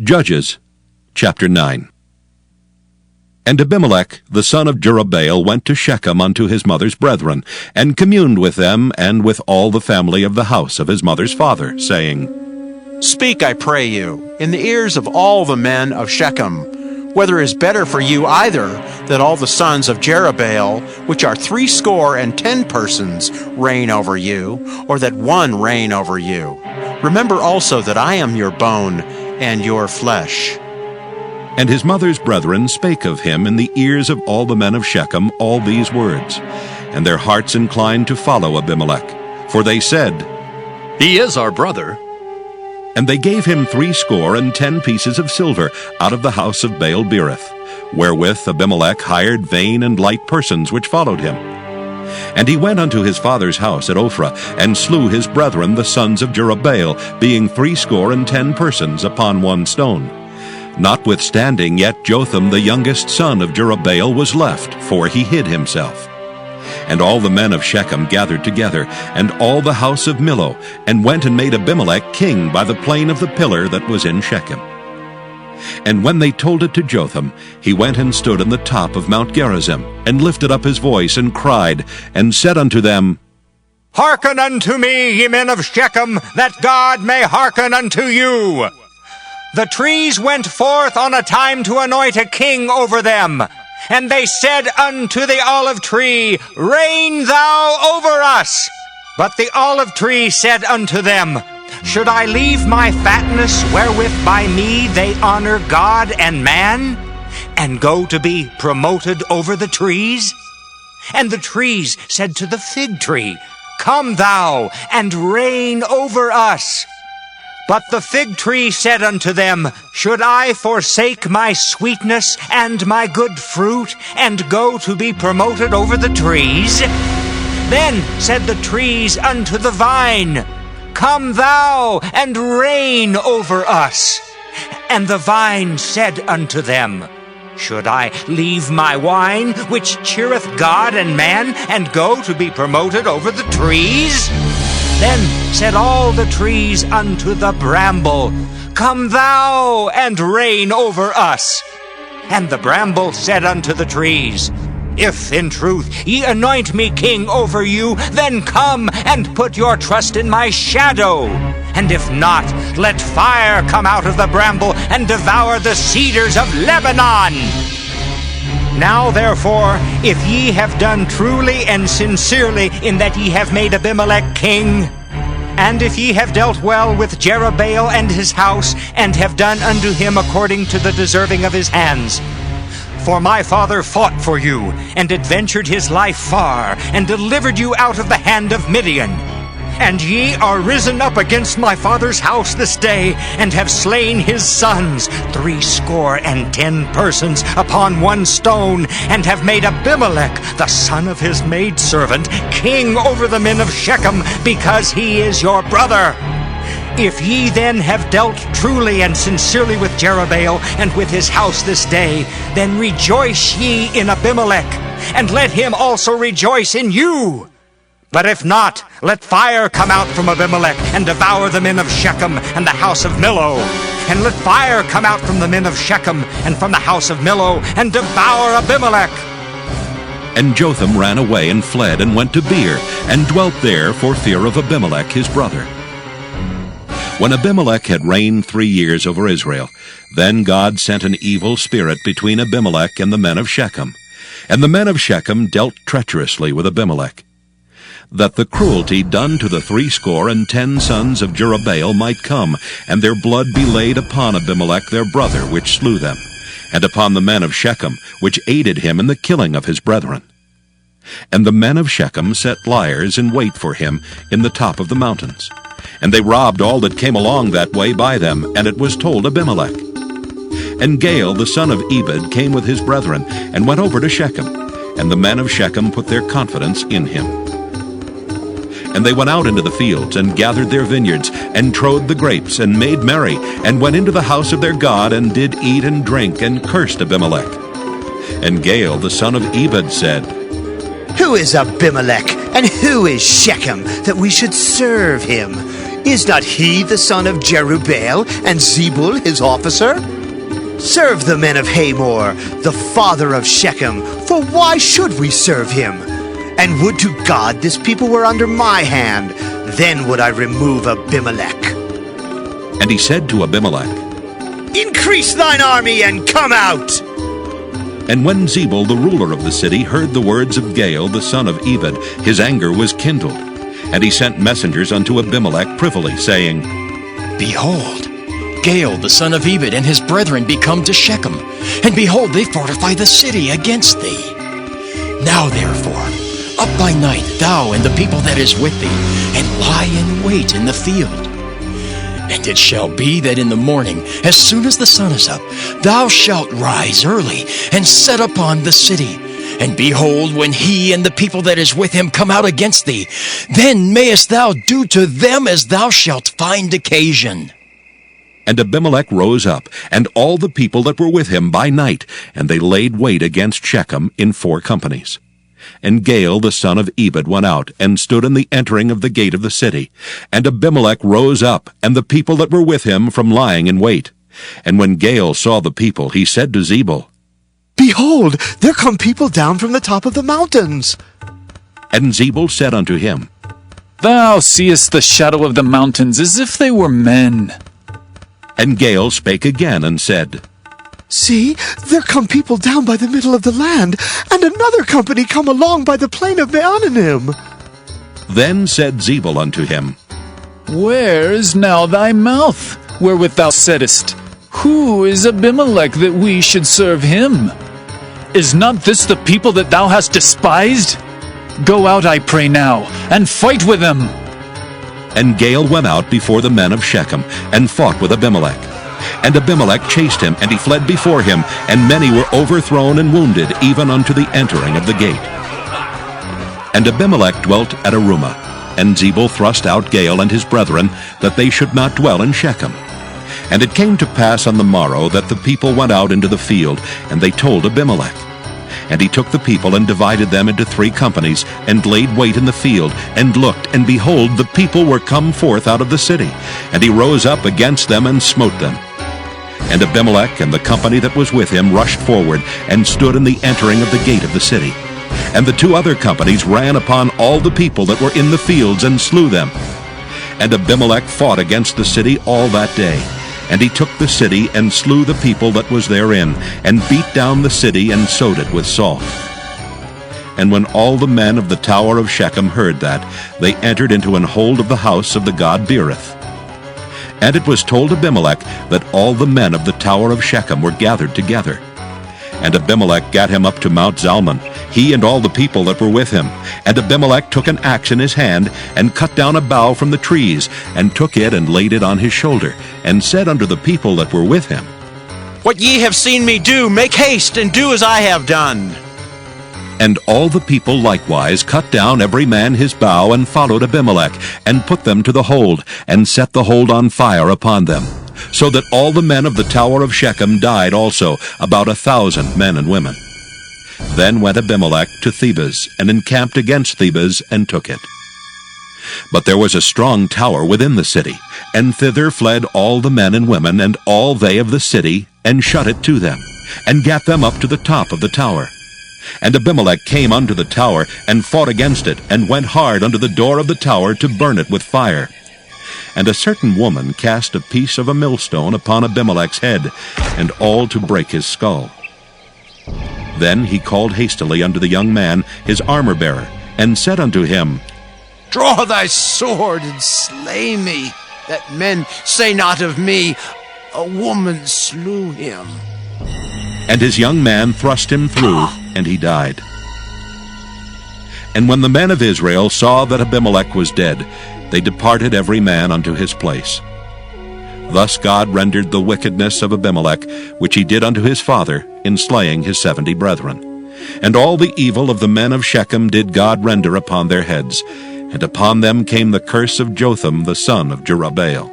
Judges chapter 9. And Abimelech the son of Jerubbaal went to Shechem unto his mother's brethren, and communed with them and with all the family of the house of his mother's father, saying, Speak, I pray you, in the ears of all the men of Shechem, whether it is better for you either that all the sons of Jerubbaal, which are 60 persons, reign over you, or that one reign over you. Remember also that I am your bone and your flesh. And his mother's brethren spake of him in the ears of all the men of Shechem all these words. And their hearts inclined to follow Abimelech. For they said, He is our brother. And they gave him 60 pieces of silver out of the house of Baal-berith, wherewith Abimelech hired vain and light persons which followed him. And he went unto his father's house at Ophrah, and slew his brethren the sons of Jerubbaal, being 60 persons upon one stone. Notwithstanding yet Jotham the youngest son of Jerubbaal was left, for he hid himself. And all the men of Shechem gathered together, and all the house of Millo, and went and made Abimelech king by the plain of the pillar that was in Shechem. And when they told it to Jotham, he went and stood on the top of Mount Gerizim, and lifted up his voice, and cried, and said unto them, Hearken unto me, ye men of Shechem, that God may hearken unto you. The trees went forth on a time to anoint a king over them. And they said unto the olive tree, Reign thou over us. But the olive tree said unto them, Should I leave my fatness wherewith by me they honor God and man, and go to be promoted over the trees? And the trees said to the fig tree, Come thou and reign over us. But the fig tree said unto them, Should I forsake my sweetness and my good fruit, and go to be promoted over the trees? Then said the trees unto the vine, Come thou and reign over us. And the vine said unto them, Should I leave my wine, which cheereth God and man, and go to be promoted over the trees? Then said all the trees unto the bramble, Come thou and reign over us. And the bramble said unto the trees, If in truth ye anoint me king over you, then come and put your trust in my shadow. And if not, let fire come out of the bramble and devour the cedars of Lebanon. Now therefore, if ye have done truly and sincerely in that ye have made Abimelech king, and if ye have dealt well with Jerubbaal and his house, and have done unto him according to the deserving of his hands, for my father fought for you, and adventured his life far, and delivered you out of the hand of Midian. And ye are risen up against my father's house this day, and have slain his sons, 60 persons upon one stone, and have made Abimelech, the son of his maidservant, king over the men of Shechem, because he is your brother. If ye then have dealt truly and sincerely with Jerubbaal and with his house this day, then rejoice ye in Abimelech, and let him also rejoice in you. But if not, let fire come out from Abimelech, and devour the men of Shechem and the house of Millo. And let fire come out from the men of Shechem and from the house of Millo, and devour Abimelech. And Jotham ran away and fled, and went to Beer, and dwelt there for fear of Abimelech his brother. When Abimelech had reigned 3 years over Israel, then God sent an evil spirit between Abimelech and the men of Shechem. And the men of Shechem dealt treacherously with Abimelech, that the cruelty done to the 60 sons of Jerubbaal might come, and their blood be laid upon Abimelech their brother, which slew them, and upon the men of Shechem, which aided him in the killing of his brethren. And the men of Shechem set liers in wait for him in the top of the mountains. And they robbed all that came along that way by them, and it was told Abimelech. And Gaal the son of Ebed came with his brethren, and went over to Shechem, and the men of Shechem put their confidence in him. And they went out into the fields, and gathered their vineyards, and trode the grapes, and made merry, and went into the house of their God, and did eat and drink, and cursed Abimelech. And Gaal the son of Ebed said, Who is Abimelech, and who is Shechem, that we should serve him? Is not he the son of Jerubbaal, and Zebul his officer? Serve the men of Hamor, the father of Shechem, for why should we serve him? And would to God this people were under my hand, then would I remove Abimelech. And he said to Abimelech, Increase thine army and come out! And when Zebul the ruler of the city heard the words of Gaal the son of Ebed, his anger was kindled. And he sent messengers unto Abimelech privily, saying, Behold, Gaal the son of Ebed and his brethren be come to Shechem, and behold, they fortify the city against thee. Now therefore, up by night, thou and the people that is with thee, and lie in wait in the field. And it shall be that in the morning, as soon as the sun is up, thou shalt rise early, and set upon the city. And behold, when he and the people that is with him come out against thee, then mayest thou do to them as thou shalt find occasion. And Abimelech rose up, and all the people that were with him by night, and they laid wait against Shechem in 4 companies. And Gaal the son of Ebed went out, and stood in the entering of the gate of the city. And Abimelech rose up, and the people that were with him from lying in wait. And when Gaal saw the people, he said to Zebul, Behold, there come people down from the top of the mountains. And Zebul said unto him, Thou seest the shadow of the mountains as if they were men. And Gaal spake again, and said, See, there come people down by the middle of the land, and another company come along by the plain of Meonanim. Then said Zebul unto him, Where is now thy mouth, wherewith thou saidest, Who is Abimelech that we should serve him? Is not this the people that thou hast despised? Go out, I pray now, and fight with them. And Gaal went out before the men of Shechem, and fought with Abimelech. And Abimelech chased him, and he fled before him, and many were overthrown and wounded, even unto the entering of the gate. And Abimelech dwelt at Arumah, and Zebul thrust out Gaal and his brethren, that they should not dwell in Shechem. And it came to pass on the morrow that the people went out into the field, and they told Abimelech. And he took the people and divided them into 3 companies, and laid wait in the field, and looked, and behold, the people were come forth out of the city. And he rose up against them and smote them. And Abimelech and the company that was with him rushed forward, and stood in the entering of the gate of the city. And the 2 other companies ran upon all the people that were in the fields, and slew them. And Abimelech fought against the city all that day. And he took the city, and slew the people that was therein, and beat down the city, and sowed it with salt. And when all the men of the tower of Shechem heard that, they entered into an hold of the house of the god Berith. And it was told Abimelech that all the men of the tower of Shechem were gathered together. And Abimelech gat him up to Mount Zalmon, he and all the people that were with him. And Abimelech took an axe in his hand, and cut down a bough from the trees, and took it and laid it on his shoulder, and said unto the people that were with him, What ye have seen me do, make haste, and do as I have done. And all the people likewise cut down every man his bough, and followed Abimelech, and put them to the hold, and set the hold on fire upon them. So that all the men of the tower of Shechem died also, about 1,000 men and women. Then went Abimelech to Thebez, and encamped against Thebez, and took it. But there was a strong tower within the city, and thither fled all the men and women, and all they of the city, and shut it to them, and gat them up to the top of the tower. And Abimelech came unto the tower, and fought against it, and went hard unto the door of the tower to burn it with fire. And a certain woman cast a piece of a millstone upon Abimelech's head, and all to break his skull. Then he called hastily unto the young man his armor-bearer, and said unto him, Draw thy sword, and slay me, that men say not of me, A woman slew him. And his young man thrust him through, and he died. And when the men of Israel saw that Abimelech was dead, they departed every man unto his place. Thus God rendered the wickedness of Abimelech, which he did unto his father, in slaying his 70 brethren. And all the evil of the men of Shechem did God render upon their heads, and upon them came the curse of Jotham the son of Jerubbaal.